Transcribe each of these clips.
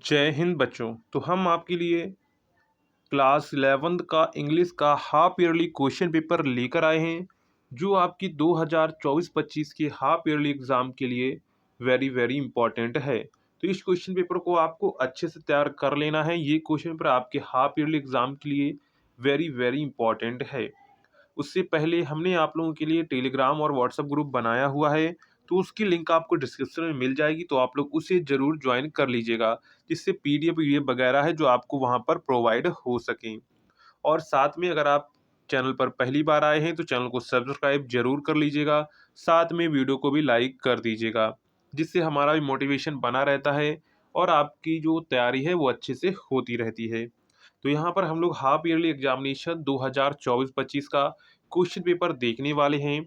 जय हिंद बच्चों। तो हम आपके लिए क्लास 11th का इंग्लिश का हाफ ईयरली क्वेश्चन पेपर लेकर आए हैं जो आपकी 2024-25 के हाफ ईयरली एग्ज़ाम के लिए वेरी वेरी इंपॉर्टेंट है। तो इस क्वेश्चन पेपर को आपको अच्छे से तैयार कर लेना है। ये क्वेश्चन पेपर आपके हाफ ईयरली एग्ज़ाम के लिए वेरी वेरी इंपॉर्टेंट है। उससे पहले हमने आप लोगों के लिए टेलीग्राम और व्हाट्सएप ग्रुप बनाया हुआ है, तो उसकी लिंक आपको डिस्क्रिप्शन में मिल जाएगी, तो आप लोग उसे ज़रूर ज्वाइन कर लीजिएगा, जिससे पीडीएफ वगैरह है जो आपको वहाँ पर प्रोवाइड हो सकें। और साथ में अगर आप चैनल पर पहली बार आए हैं तो चैनल को सब्सक्राइब जरूर कर लीजिएगा, साथ में वीडियो को भी लाइक कर दीजिएगा, जिससे हमारा भी मोटिवेशन बना रहता है और आपकी जो तैयारी है वो अच्छे से होती रहती है। तो यहाँ पर हम लोग हाफ ईयरली एग्जामिनेशन 2024-25 का क्वेश्चन पेपर देखने वाले हैं।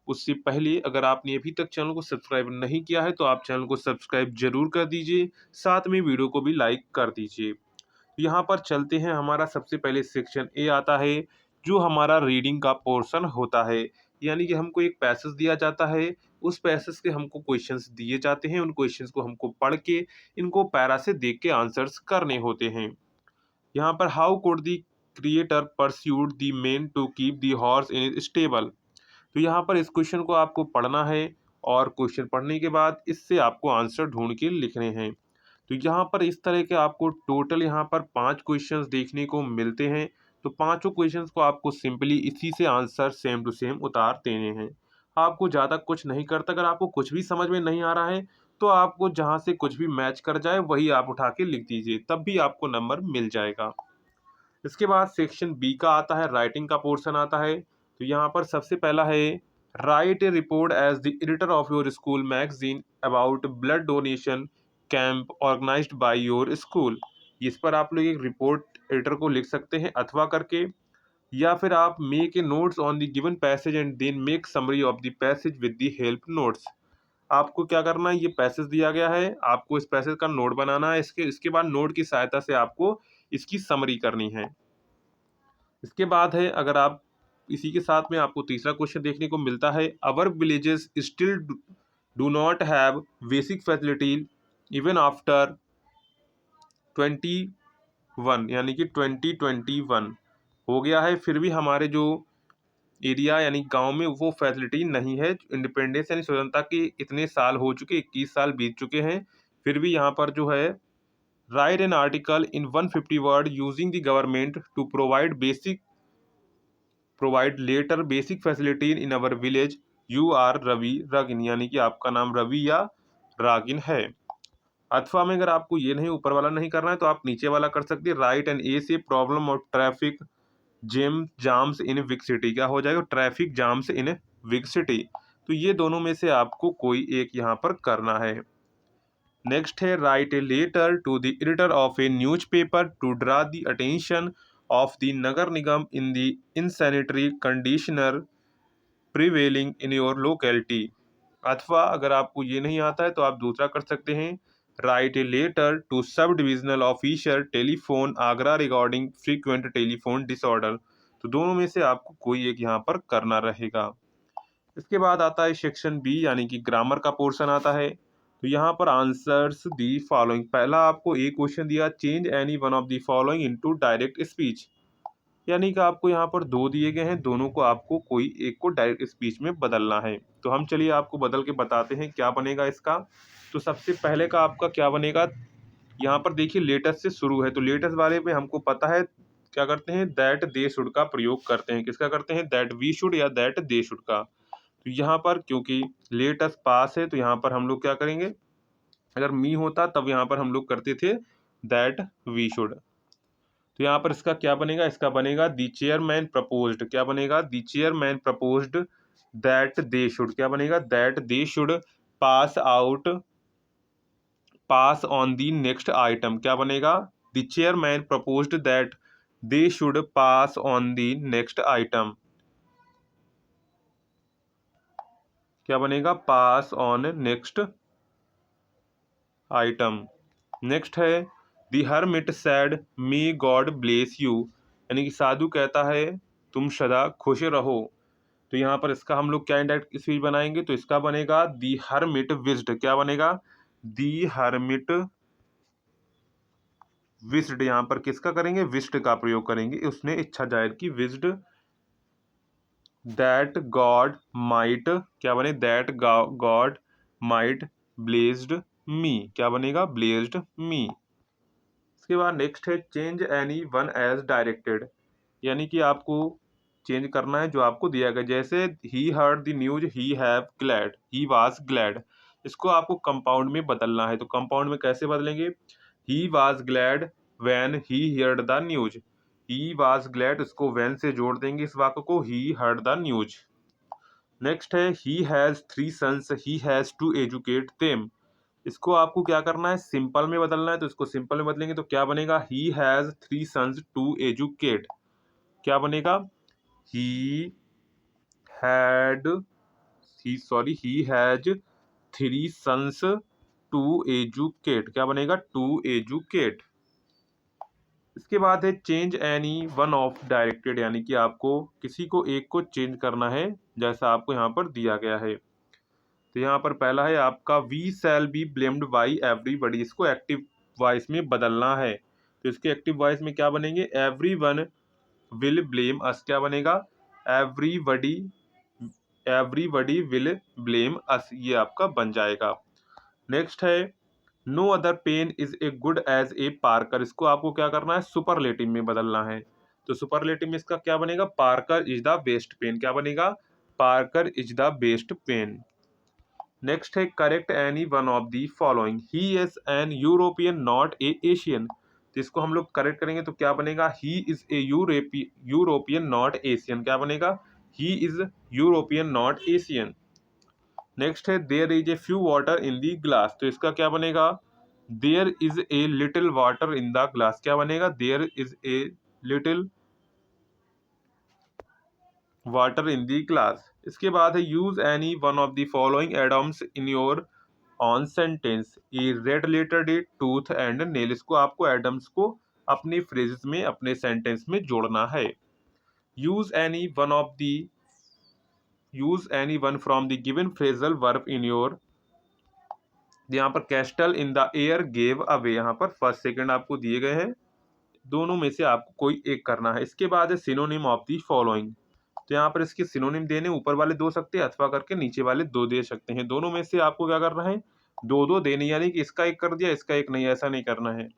उससे पहले अगर आपने अभी तक चैनल को सब्सक्राइब नहीं किया है तो आप चैनल को सब्सक्राइब जरूर कर दीजिए, साथ में वीडियो को भी लाइक कर दीजिए। यहाँ पर चलते हैं। हमारा सबसे पहले सेक्शन ए आता है जो हमारा रीडिंग का पोर्शन होता है, यानी कि हमको एक पैसेज दिया जाता है, उस पैसेज के हमको क्वेश्चंस दिए जाते हैं, उन क्वेश्चंस को हमको पढ़ के इनको पैरा से देख के आंसर्स करने होते हैं। यहाँ पर how could the creator persuade the man to keep the horse in stable. तो यहाँ पर इस क्वेश्चन को आपको पढ़ना है और क्वेश्चन पढ़ने के बाद इससे आपको आंसर ढूंढ के लिखने हैं। तो यहाँ पर इस तरह के आपको टोटल यहाँ पर 5 क्वेश्चंस देखने को मिलते हैं। तो पांचों क्वेश्चंस को आपको सिंपली इसी से आंसर सेम टू सेम उतार देने हैं। आपको ज़्यादा कुछ नहीं करता। अगर आपको कुछ भी समझ में नहीं आ रहा है तो आपको जहाँ से कुछ भी मैच कर जाए वही आप उठा के लिख दीजिए, तब भी आपको नंबर मिल जाएगा। इसके बाद सेक्शन बी का आता है, राइटिंग का पोर्शन आता है। तो यहाँ पर सबसे पहला है, write a report as the editor of your school magazine about blood donation camp organised by your school. इस पर आप लोग एक रिपोर्ट एडिटर को लिख सकते हैं अथवा करके, या फिर आप make a notes on the given passage and then make summary of the passage with the help notes. आपको क्या करना है, ये पैसेज दिया गया है, आपको इस पैसेज का नोट बनाना है, इसके बाद नोट की सहायता से आपको इसकी समरी करनी है। इसके बाद है, अगर आप इसी के साथ में आपको तीसरा क्वेश्चन देखने को मिलता है, our villages still do not have basic facility even after 21, यानी कि 2021 हो गया है, फिर भी हमारे जो एरिया यानी गांव में वो फैसिलिटी नहीं है। इंडिपेंडेंस यानी स्वतंत्रता के इतने साल हो चुके, 21 साल बीत चुके हैं, फिर भी यहाँ पर जो है, write an article in 150 word using the government to provide letter basic facility in our village. You are Ravi Ragin, यानी कि आपका नाम रवि या रागिन है। अथवा में अगर आपको ये नहीं, ऊपर वाला नहीं करना है, तो आप नीचे वाला कर सकते हैं, राइट एंड ए से प्रॉब्लम और ट्रैफिक जाम्स इन विग सिटी। क्या हो जाएगा, ट्रैफिक जाम्स इन विग सिटी। तो ये दोनों में से आपको कोई एक यहाँ पर करना है। नेक्स्ट है, write a letter to the editor of a newspaper to draw the attention of the nagar nigam in the insanitary conditioner prevailing in your locality. अथवा अगर आपको ये नहीं आता है तो आप दूसरा कर सकते हैं, write a letter to sub divisional officer telephone Agra regarding frequent telephone disorder. तो दोनों में से आपको कोई एक यहाँ पर करना रहेगा। इसके बाद आता है सेक्शन बी, यानी कि ग्रामर का पोर्शन आता है। तो यहाँ पर आंसर्स दी फॉलोइंग, पहला आपको एक क्वेश्चन दिया, change any one of the following into direct speech, यानी कि आपको यहाँ पर दो दिए गए हैं, दोनों को आपको कोई एक को डायरेक्ट स्पीच में बदलना है। तो हम चलिए आपको बदल के बताते हैं क्या बनेगा इसका। तो सबसे पहले का आपका क्या बनेगा, यहाँ पर देखिए लेटेस्ट से शुरू है, तो लेटेस्ट वाले पे हमको पता है क्या करते हैं, दैट दे शुड का प्रयोग करते हैं। किसका करते हैं, दैट वी शुड या दैट दे शुड का। तो यहाँ पर क्योंकि लेटेस्ट पास है तो यहाँ पर हम लोग क्या करेंगे, अगर मी होता तब यहाँ पर हम लोग करते थे दैट वी शुड। तो यहाँ पर इसका क्या बनेगा, इसका बनेगा दी चेयरमैन प्रपोज्ड। क्या बनेगा, the chairman proposed that they should. क्या बनेगा, that they should pass on the next item. क्या बनेगा, the chairman proposed that they should pass on the next item. क्या बनेगा, pass on next item. Next है, the hermit said may God bless you, यानी कि साधु कहता है तुम सदा खुश रहो। तो यहाँ पर इसका हम लोग क्या इंडायरेक्ट स्पीच बनाएंगे, तो इसका बनेगा दी हर्मिट विज्ड। क्या बनेगा, दी हर्मिट विश्ड, यहाँ पर किसका करेंगे, विश्ड का प्रयोग करेंगे। उसने इच्छा जाहिर की, विश्ड दैट गॉड माइट, क्या बने, that God might blessed me, क्या बनेगा, ब्लेस्ड मी। इसके बाद नेक्स्ट है change any one as directed, यानी कि आपको चेंज करना है जो आपको दिया गया। जैसे ही heard the news he have glad, he was glad, इसको आपको कंपाउंड में बदलना है। तो कंपाउंड में कैसे बदलेंगे, he was glad when he heard the news, he was glad, इसको व्हेन से जोड़ देंगे इस वाक्य को, he heard the news. Next है he has 3 sons he has to educate them, इसको आपको क्या करना है, सिंपल में बदलना है। तो इसको सिंपल में बदलेंगे तो क्या बनेगा, he has 3 sons to educate, क्या बनेगा, he had he has 3 sons to educate, क्या बनेगा, टू एजुकेट। इसके बाद है change any one of directed, यानी कि आपको किसी को एक को चेंज करना है जैसा आपको यहाँ पर दिया गया है। तो यहाँ पर पहला है आपका we shall be blamed by everybody, इसको एक्टिव वॉइस में बदलना है। तो इसके एक्टिव वॉइस में क्या बनेंगे, every one will blame us, क्या बनेगा, everybody everybody will blame us, ये आपका बन जाएगा। नेक्स्ट है no other pen is a good as a Parker, इसको आपको क्या करना है, सुपरलेटिव में बदलना है। तो सुपरलेटिव में इसका क्या बनेगा, Parker is the best pen, क्या बनेगा, Parker is the best pen. Next है correct any one of the following, he is an European not a Asian, तो इसको हम लोग करेक्ट करेंगे तो क्या बनेगा, he is a European not Asian, क्या बनेगा, he is European not Asian. Next है there is a few water in the glass, तो इसका क्या बनेगा, there is a little water in the glass, क्या बनेगा, there is a little water in the glass. इसके बाद है use any one of the following idioms in your own sentence, a red letter day tooth and nail, इसको आपको Adams को अपनी phrases में अपने सेंटेंस में जोड़ना है। Use any one of the use any one from the given phrasal verb in your, यहाँ पर castle in the air gave away, यहाँ पर फर्स्ट सेकंड आपको दिए गए हैं, दोनों में से आपको कोई एक करना है। इसके बाद है सिनोनिम ऑफ दी फॉलोइंग, तो यहाँ पर इसके सिनोनिम देने ऊपर वाले दो सकते हैं अथवा करके नीचे वाले दो दे सकते हैं, दोनों में से आपको क्या करना है, दो दो देने, यानी कि इसका एक कर दिया इसका एक नहीं, ऐसा नहीं करना है।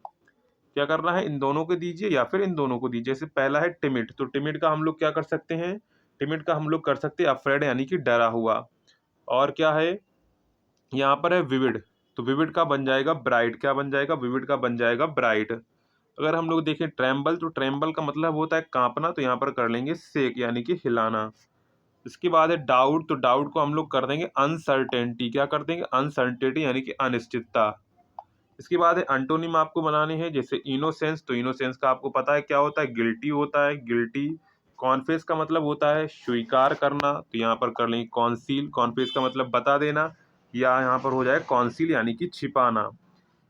क्या करना है, इन दोनों को दीजिए या फिर इन दोनों को दीजिए। जैसे पहला है टिमिड, तो टिमिड का हम लोग क्या कर सकते हैं, टिमिड का हम लोग कर सकते हैं अफ्रेड, यानी कि डरा हुआ। और क्या है, यहाँ पर है विविड, तो विविड का बन जाएगा ब्राइट, क्या बन जाएगा, विविड का बन जाएगा ब्राइट। अगर हम लोग देखें ट्रेम्बल, तो ट्रेम्बल का मतलब होता है कांपना, तो यहाँ पर कर लेंगे शेक, यानी कि हिलाना। इसके बाद है डाउट, तो डाउट को हम लोग कर देंगे अनसर्टेनिटी, क्या कर देंगे, अनसर्टेनिटी, यानी कि अनिश्चितता। इसके बाद है अंटोनिम आपको बनाने हैं, जैसे इनोसेंस, तो इनोसेंस का आपको पता है क्या होता है, गिल्टी होता है, गिल्टी। कॉन्फेस का मतलब होता है स्वीकार करना, तो यहाँ पर कर लेंगे कॉन्सील, कॉन्फेस का मतलब बता देना, या यहाँ पर हो जाए कॉन्सील, यानी कि छिपाना।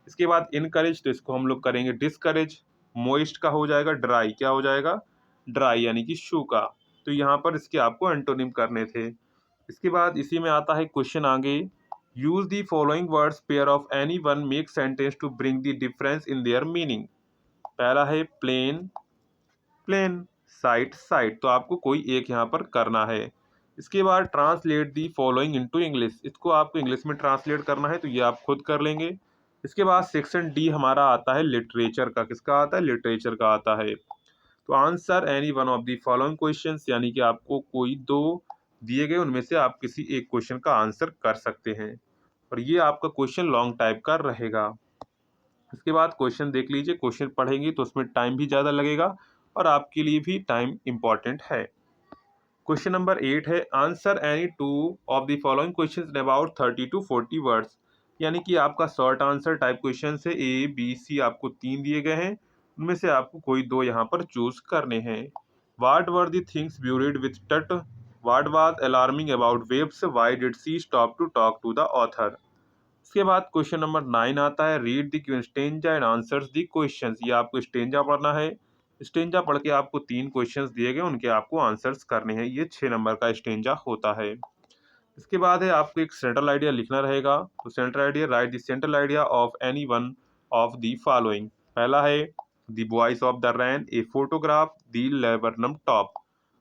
इसके बाद इनकरेज, तो इसको हम लोग करेंगे डिस्करेज। मोइस्ट का हो जाएगा ड्राई, क्या हो जाएगा, ड्राई, यानी कि सूखा। तो यहाँ पर इसके आपको एंटोनिम करने थे। इसके बाद इसी में आता है क्वेश्चन आगे, use the following words pair of any one make sentence to bring the difference in their meaning. पहला है प्लेन, प्लेन, साइट, साइट, तो आपको कोई एक यहाँ पर करना है। इसके बाद translate the following into English, इसको आपको इंग्लिश में ट्रांसलेट करना है, तो ये आप खुद कर लेंगे। इसके बाद सेक्शन डी हमारा आता है लिटरेचर का, किसका आता है, लिटरेचर का आता है। तो answer any one of the following questions, यानी कि आपको कोई दो दिए गए उनमें से आप किसी एक क्वेश्चन का आंसर कर सकते हैं, और ये आपका क्वेश्चन लॉन्ग टाइप का रहेगा। इसके बाद क्वेश्चन देख लीजिए, क्वेश्चन पढ़ेंगे तो उसमें टाइम भी ज़्यादा लगेगा और आपके लिए भी टाइम इम्पॉर्टेंट है। क्वेश्चन नंबर 8 है answer any two of the following questions in about 30 to 40 words, यानी कि आपका शॉर्ट आंसर टाइप क्वेश्चन है, ए बी सी आपको 3 दिए गए हैं, उनमें से आपको कोई दो यहाँ पर चूज करने हैं। What were the things buried with Tut, what was alarming about waves, why did she stop to talk to the author. इसके बाद क्वेश्चन नंबर 9 आता है read the stanza and answers the questions, ये आपको stanza पढ़ना है। Stanza पढ़ के आपको 3 क्वेश्चंस दिए गए, उनके आपको आंसर्स करने हैं, ये 6 नंबर का स्टेंजा होता है। इसके बाद है आपको एक सेंट्रल आइडिया लिखना रहेगा, तो central idea, write the central idea of any one of the following. पहला है the voice of the rain, a photograph, the laburnum top.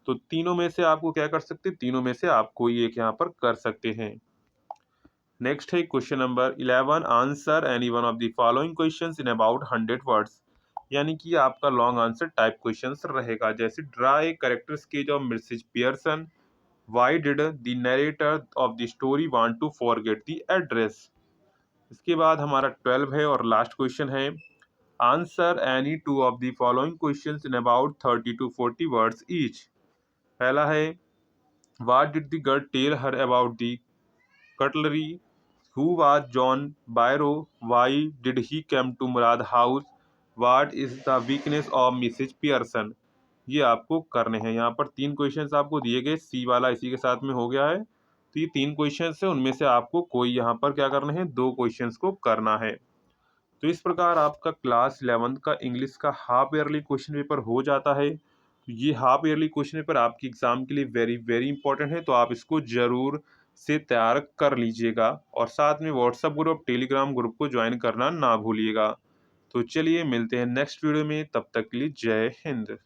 तो तीनों में से आपको क्या कर सकते हैं, तीनों में से आप कोई एक यहाँ पर कर सकते हैं। नेक्स्ट है question number 11, answer any one of the following questions in about 100 words. यानी कि आपका लॉन्ग आंसर टाइप क्वेश्चंस रहेगा, जैसे draw a character sketch of Mrs Pearson, why did the narrator of the story want to forget the address. इसके बाद हमारा 12 है और लास्ट क्वेश्चन है, answer any two of the following questions in about 30 to 40 words each. पहला है, what did the girl tell her about the cutlery, who was John Biro, why did he come to Murad house, what is the weakness of Mrs Pearson. ये आपको करने हैं। यहाँ पर 3 questions आपको दिए गए, सी वाला इसी के साथ में हो गया है। तो ये 3 क्वेश्चंस है, उनमें से आपको कोई यहाँ पर क्या करना है, 2 क्वेश्चंस को करना है। तो इस प्रकार आपका क्लास 11th का इंग्लिश का हाफ ईयरली क्वेश्चन पेपर हो जाता है। तो ये हाफ ईयरली क्वेश्चन पेपर आपके एग्जाम के लिए वेरी वेरी इंपॉर्टेंट है, तो आप इसको जरूर से तैयार कर लीजिएगा और साथ में व्हाट्सएप ग्रुप, टेलीग्राम ग्रुप को ज्वाइन करना ना भूलिएगा। तो चलिए मिलते हैं नेक्स्ट वीडियो में, तब तक के लिए जय हिंद।